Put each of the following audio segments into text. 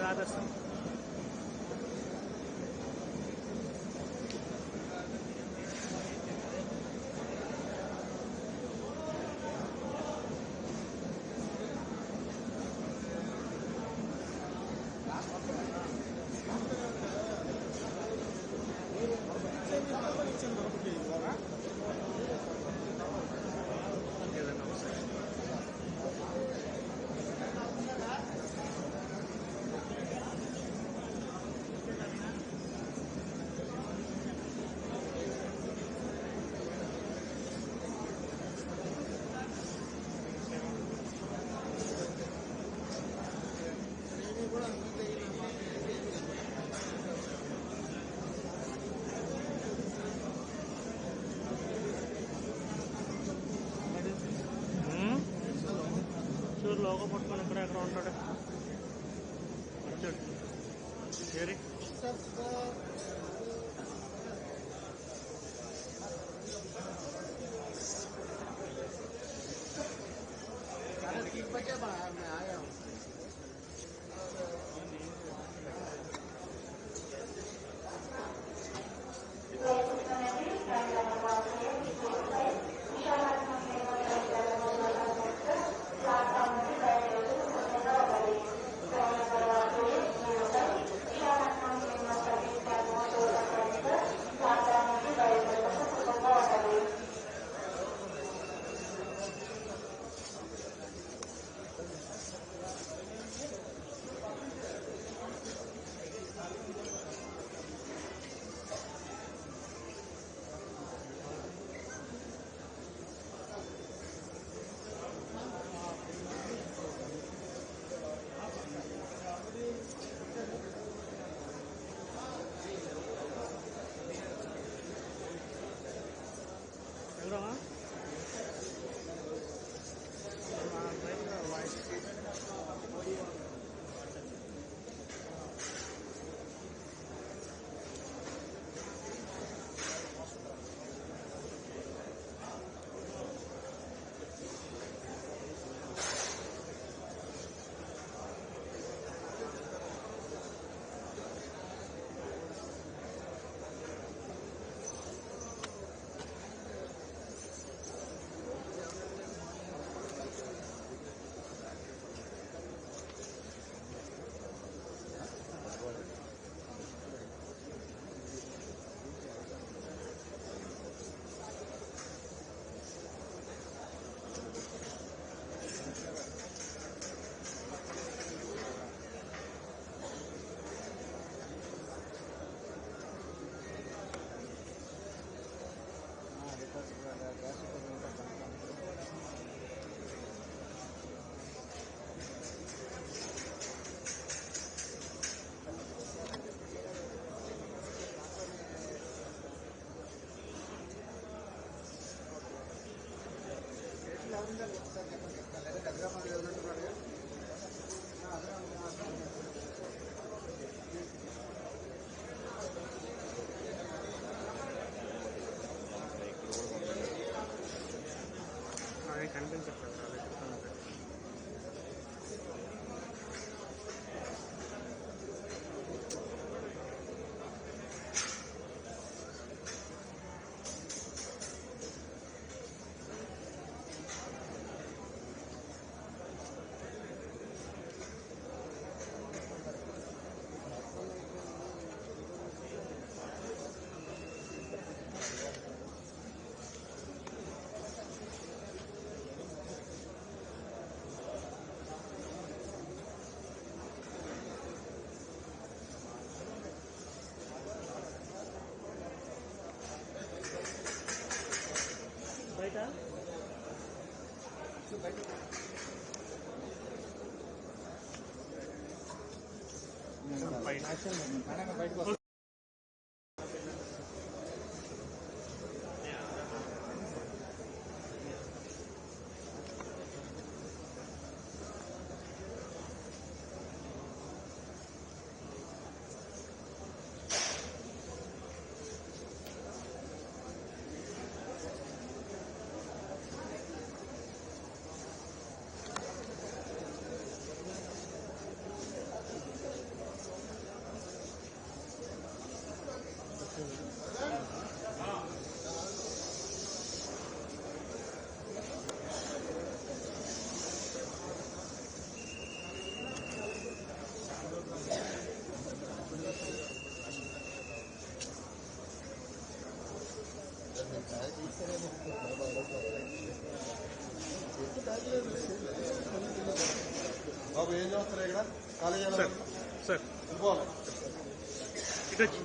ఆపేస్తాను. చూడు లోగో పట్టుకొని ఎక్కడ ఉంటాడు వచ్చాడు సరే. బయట సార్ సార్ ఇటు వచ్చి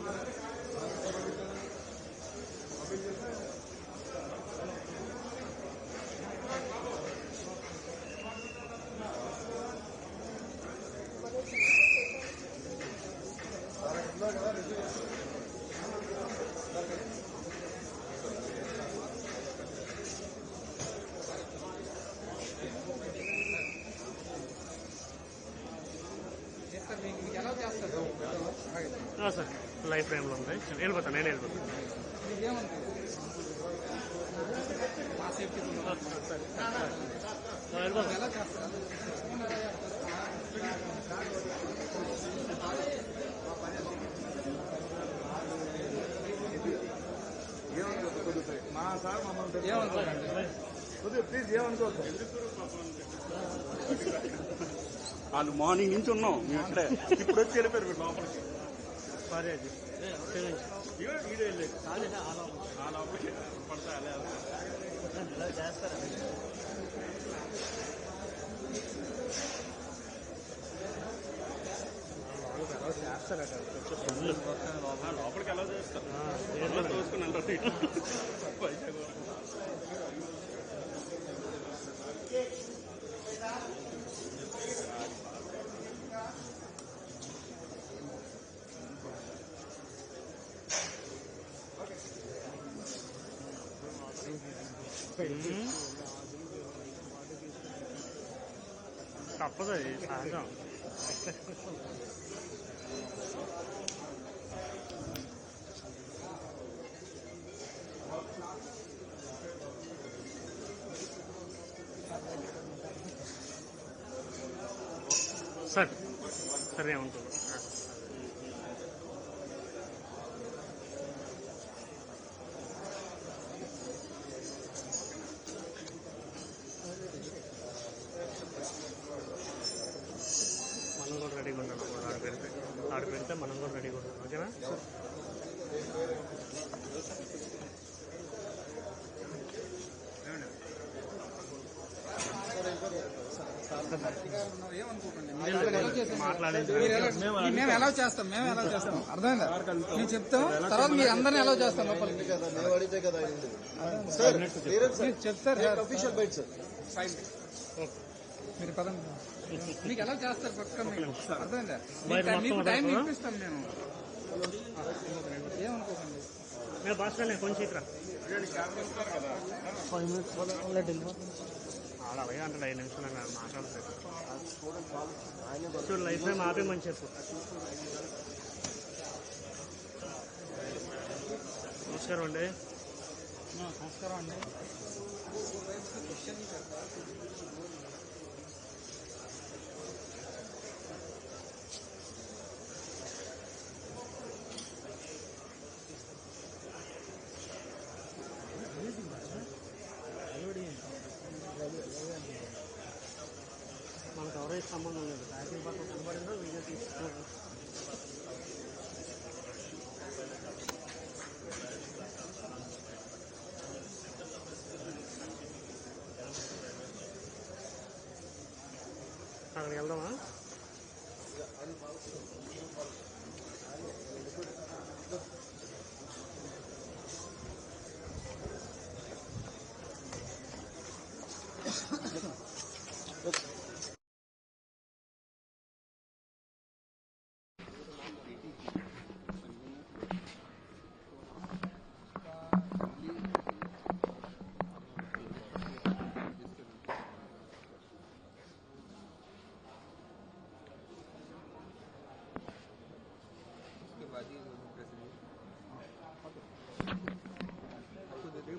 సార్ లైఫ్ టైంలో ఉంటాయి వెళ్ళిపోతాను నేను వెళ్ళిపోతాను మా సార్ మమ్మల్ని ఏమనుకోండి ప్లీజ్ ఏమనుకోవద్దు. వాళ్ళు మార్నింగ్ నుంచి ఉన్నాం మేము ఇక్కడే ఇప్పుడు వచ్చి వెళ్ళిపోయారు మీరు లోపలికి. సారీ అది వీడియో వెళ్ళలేదు ఆ లోపలికి పడతా చేస్తారా చేస్తారట లోపలికి ఎలా చేస్తారు తోసుకుని అంటారు. తప్పదు సహజం. సార్ సరే ఏమంటున్నా మనం కూడా రెడీగా ఉంటాం ఆడ పెడితే మనం కూడా రెడీగా ఉంటాం ఓకేనా మేము ఎలా చేస్తాం అర్థమైందా మేము చెప్తాం తర్వాత మీరు అందరినీ ఎలా చేస్తాం లోపలికి చెప్తారు మీరు పదం మీకు ఎలా చేస్తారు పక్క అర్థమైందా మీకు టైం ఇప్పిస్తాం మేము ఏమనుకోకండి मैं बात कर लें कौन सी तरह అలా భయ అంటే 5 నిమిషాలు మాట్లాడతారు లైఫ్ టైం ఆపేమని చెప్పు. నమస్కారం అండి. నమస్కారం అండి. మనకు ఎవరైతే సంబంధం లేదు ప్యాకింగ్ పక్కన కనబడిందో వీడియో తీసుకోవాలి. అక్కడికి వెళ్దామా?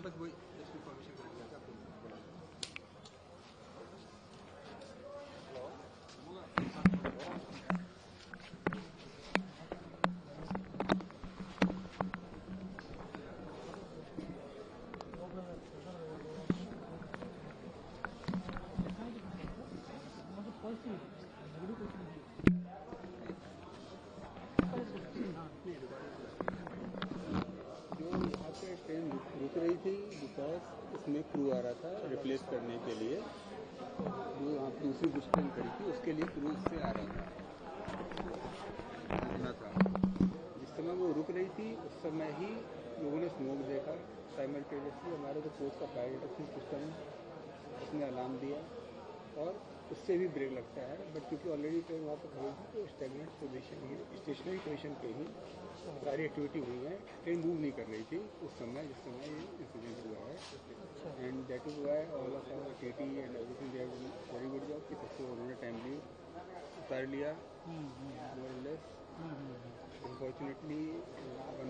बस वही इन्फॉर्मेशन करेंगे आपको बोला। ट्रेन रुक रही थी बिकॉज उसमें क्रू आ रहा था रिप्लेस करने के लिए, जो दूसरी बुश ट्रेन खड़ी थी उसके लिए क्रू से आ रहा था। रुक रही थी उस समय ही लोगों ने स्मोक देखा। साइमल्टेनियसली हमारे जो कोच का फायर डिटेक्शन सिस्टम उसने अलार्म दिया और उससे भी ब्रेक लगता है, बट क्योंकि ऑलरेडी ट्रेन वहाँ पर खड़ी थी तो स्टेगनेंट पोजीशन ही स्टेशनरी पोजीशन पे ही सारी एक्टिविटी हुई है। ट्रेन मूव नहीं कर रही थी उस समय जिस समय ये इंसिडेंट हुआ है। And that is why all of our TT and everything they have done very good job कि सबको उन्होंने टाइमली उतार लिया more or less. Unfortunately one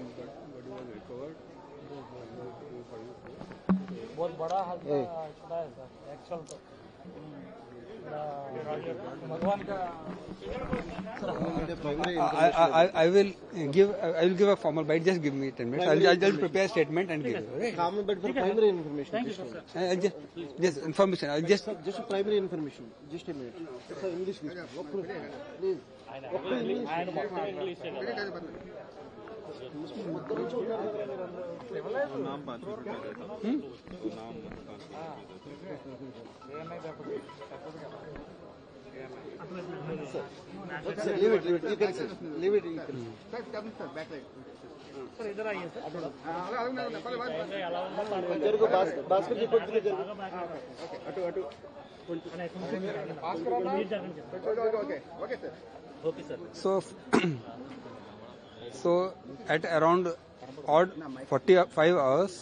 body was recovered. बहुत बड़ा हादसा छुड़ा है सर एक्चुअल तो भगवान का I will give a formal bite. Just give me 10 minutes. I'll just prepare a statement and give it. Okay? Common, but for primary information. Thank you, sir. Just information. I'll just. Just for primary information. Just a minute. Sir, English, please. ఆయన మొత్తం ఇంగ్లీషే కదా Sir, leave it. You can, sir. Leave it. You can. Sir इधर आइए sir तेरे को भास्कर जी को So at around odd 45 hours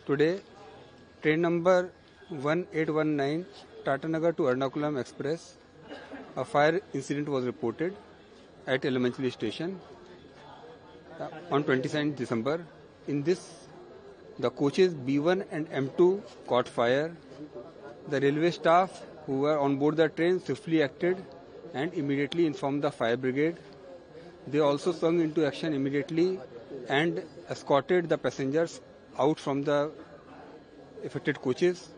today, train number 1819 Tatanagar to Ernakulam Express, a fire incident was reported at Elementary Station on 27th December. In this, the coaches B1 and M2 caught fire. The railway staff who were on board the train swiftly acted and immediately informed the fire brigade. They also swung into action immediately and escorted the passengers out from the affected coaches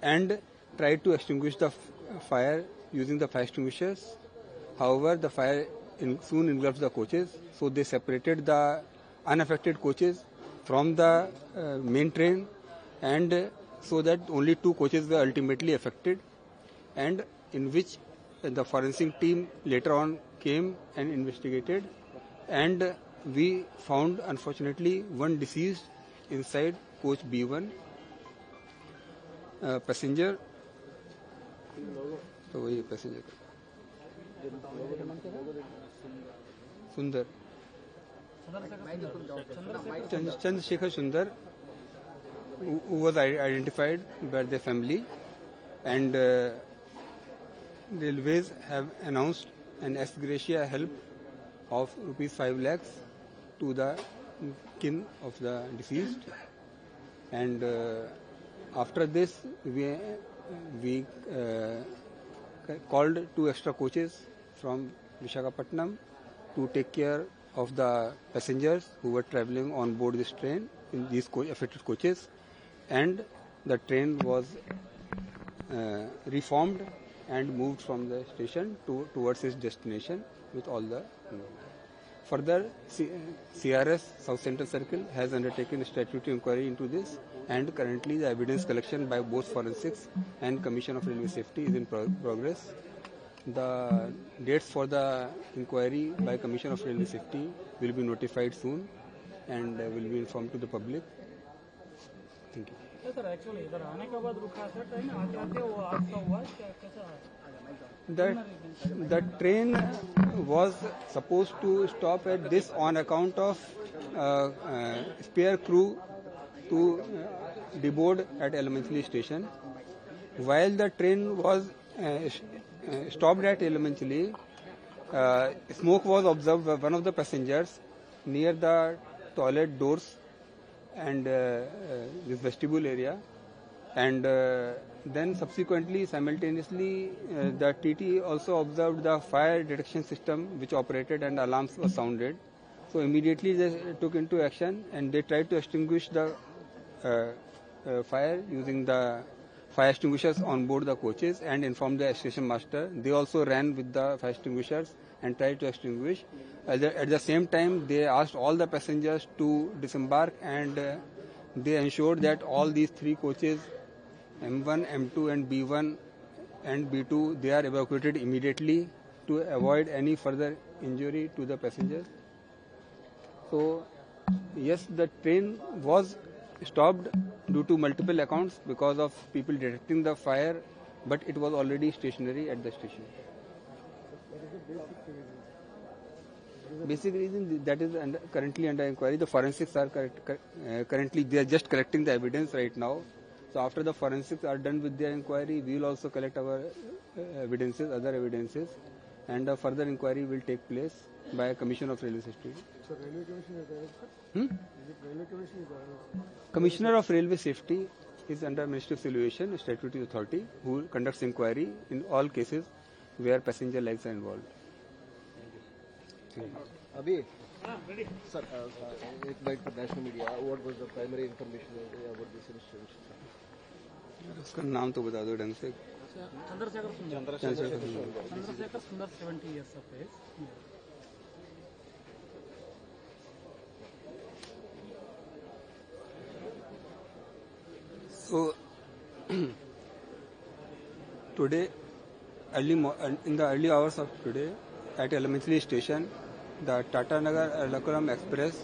and tried to extinguish the fire using the fire extinguishers. However, the fire soon engulfed the coaches, so they separated the unaffected coaches from the main train, and so that only 2 coaches were ultimately affected, and in which the forensic team later on came and investigated, and we found unfortunately 1 deceased inside coach B1 passenger. तो वही passenger सुंदर Chandrasekhar Sundar, who was identified by their family, and railways have announced an ex gratia help of ₹5 lakhs to the kin of the deceased, and after this we called 2 extra coaches from Visakhapatnam to take care of the passengers who were travelling on board this train in these affected coaches, and the train was reformed and moved from the station towards its destination with all the. Further, CRS South Central Circle has undertaken a statutory inquiry into this, and currently the evidence collection by both forensics and Commission of Railway Safety is in progress. The dates for the inquiry by Commission of Railway Safety will be notified soon and will be informed to the public. Thank you. Sir actually इधर आने के बाद रुका था train आते आते वो हादसा हुआ क्या कैसा The train was supposed to stop at this on account of spare crew to deboard at Elementary Station. While the train was stopped at Elementary, smoke was observed by one of the passengers near the toilet doors and this vestibule area, and then subsequently simultaneously the TT also observed the fire detection system which operated and alarms were sounded. So immediately they took into action and they tried to extinguish the fire using the fire extinguishers on board the coaches and informed the station master. They also ran with the fire extinguishers and tried to extinguish. At the same time, they asked all the passengers to disembark, and they ensured that all these 3 coaches, M1, M2 and B1 and B2, they are evacuated immediately to avoid any further injury to the passengers. So yes, the train was stopped due to multiple accounts because of people detecting the fire, but it was already stationary at the station. Basic reason that is currently under inquiry. The forensics are currently they are just collecting the evidence right now. So after the forensics are done with their inquiry, we will also collect our evidences, other evidences, and a further inquiry will take place by a Commission of Railway Safety. So Railway Commission is there, sir? Is it Railway Commission is there? Commissioner of Railway Safety is under Ministry of Civil Aviation, a statutory authority, who conducts inquiry in all cases where passenger lives are involved. Abhi, sir, एक bite for national media. What was the primary information about this incident? उसका नाम तो बता दो ढंग से. चंद्रशेखर सुंदर. चंद्रशेखर सुंदर 70 years of age. So today, in the early hours of today, at Elementary Station, the Tata Nagar Ernakulam Express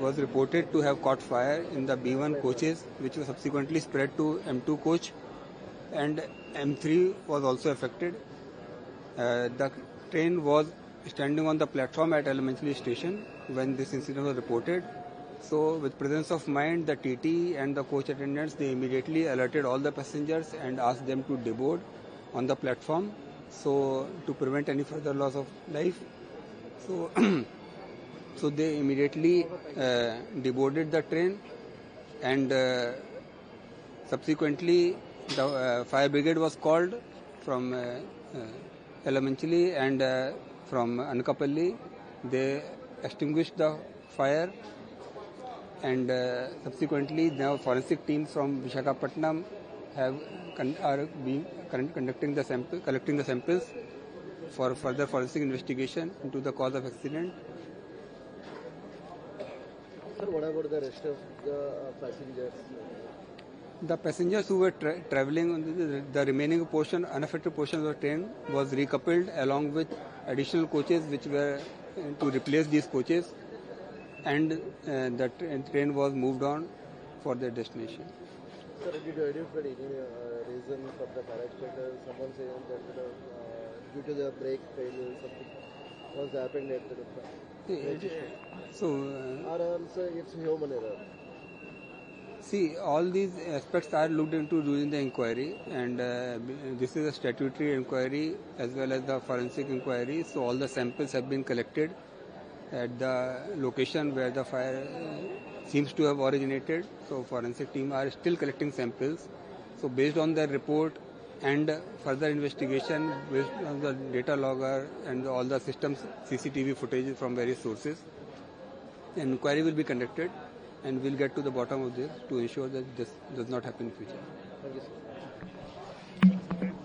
was reported to have caught fire in the B1 coaches, which was subsequently spread to M2 coach, and M3 was also affected. The train was standing on the platform at Elementary Station when this incident was reported. So with presence of mind, the TT and the coach attendants, they immediately alerted all the passengers and asked them to deboard on the platform, so to prevent any further loss of life. So so they immediately deboarded the train, and subsequently the fire brigade was called from Elementary and from Anakapalli. They extinguished the fire, and subsequently now forensic teams from Visakhapatnam are collecting the samples for further forensic investigation into the cause of accident. Sir, what about the rest of the passengers? The passengers who were traveling on the remaining portion, unaffected portion of the train was recoupled along with additional coaches which were to replace these coaches, and the train was moved on for their destination. Sir, did you identify any reason for the fire accident? Someone saying that due to the brake failure, something was happened at the So, or also it's human error. see, all these aspects are looked into during the inquiry, and this is a statutory inquiry as well as the forensic inquiry. So all the samples have been collected at the location where the fire seems to have originated. So forensic team are still collecting samples. So based on their report and further investigation based on the data logger and all the systems CCTV footage from various sources, an inquiry will be conducted, and we'll get to the bottom of this to ensure that this does not happen in future. Thank you, sir.